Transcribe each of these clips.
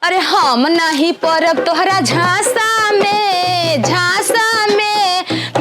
अरे हम नहीं परब तोहरा झांसा में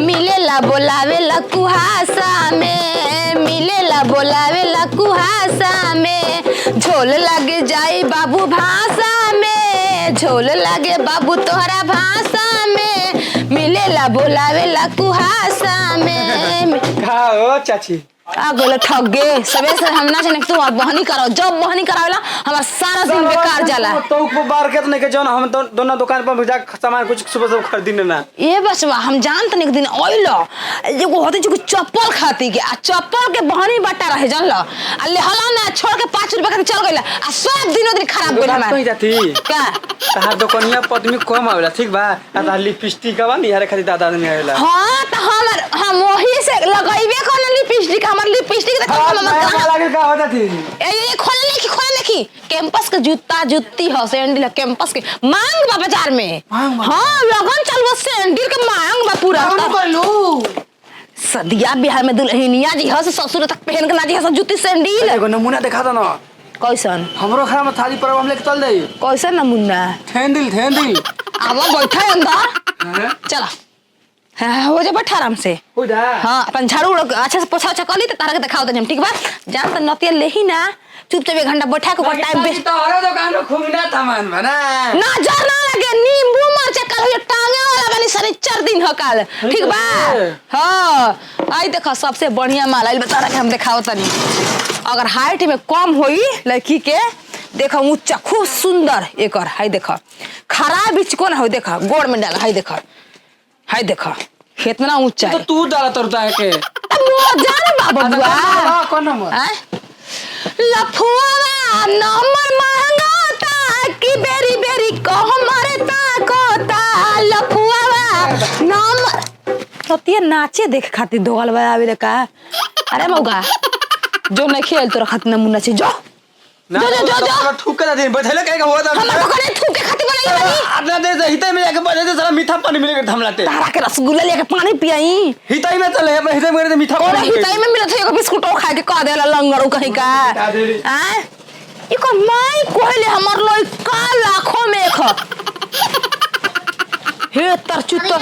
मिलेला बोलावेला कुहासा में मिलेला बोलावेला कुहासा में झोल लगे जाई बाबू भाषा में झोल लगे बाबू तोहरा भाषा में मिलेला बोलावेला कुहासा में। खाओ चाची आ गोले ठग गे सबे से हम ना जाने तू बहनी कराओ जब बहनी करावेला हमार सारा दिन बेकार जाला। तो बार के नहीं के जौन हम दोनों दुकान पर जा सामान कुछ सुबह सब खरीदने ना ये बस हम जानत नहीं दिन ओइलो एगो होते जो चप्पल खाती के आ चप्पल के बहनी बटा रहे जानल आ ले हला ना छोड़ के 5 रुपया खातिर चल गइला आ सब दिन खराब गइल हमार कहीं जाती का तहार दुकानिया पत्नी कम आवेला ठीक बा आ लिपस्टिक बा निहारे खातिर दादा नहीं आवेला। हां त हम वही से लगाइबे कोन लिपस्टिक हमर लिपस्टिक देख हां लागे का होता थी ए खोल लेखी कैंपस के जूता जुत्ती हो सैंडल कैंपस के मांग बा बाजार में। हां लगन चलबो सैंडल के मांग बा पूरा सदिया बिहार में दुल्हनिया जी हस ससुर तक पहन के ना जी हस जूती सैंडल एगो नमूना दिखा दो ना कैसन हमरो घर में थाली पर हम लेके चल दे कैसन नमूना ठेंदिल अब बैठा अंदर चला हाँ हो जा बैठा आराम से हो जा हाँ अपन झाड़ू अच्छा से पोछा कर ली तो तारा के दिखाओ तो ठीक बा जान तो नतिया लेही ना चुपचाप 1 घंटा बैठा के टाइम वेस्ट तो हर दुकान में घूमना सामान बना ना जर ना लगे नींबू मरचा कल हो टांगे वाला बनी शनिचर दिन हो कल ठीक बा। हां आई देखो सबसे बढ़िया माल आइल बता के हम दिखाओ तनी अगर हाइट में कम होई लड़की के देखो ऊंचा खूब सुंदर एकर हाय देखो खराब बीच कोन हो देखो गोड़ में डाल हाय देखो कितना ऊंचा तो तू डाला तोरता है के मजा रे बाबूआ कौन नंबर लफुआ नंबर महंगा की बेरी को हमारे ताकोता लफुआ नंबर तो नाचे देख खातिर दोगल आवे का अरे मौगा जो नहीं खेल तो खातिर नमूना से जो ठुक के दे बैठले काहे का हुआ था हम तो कने थूक के खातिर बनाई बनी अपना दे हिते में जाके बजे सारा मीठा पानी मिलेगा धमलाते तारा के रसगुल्ला लेके पानी पियाई हिताई में चले अपने हिते में मीठा और पानी हिताई में मिलत है एगो बिस्कुट खा के कह देला लंगड़ू कहीं का हैं इको माई कहले हमर लइका लाखों में ख हे तर चुतर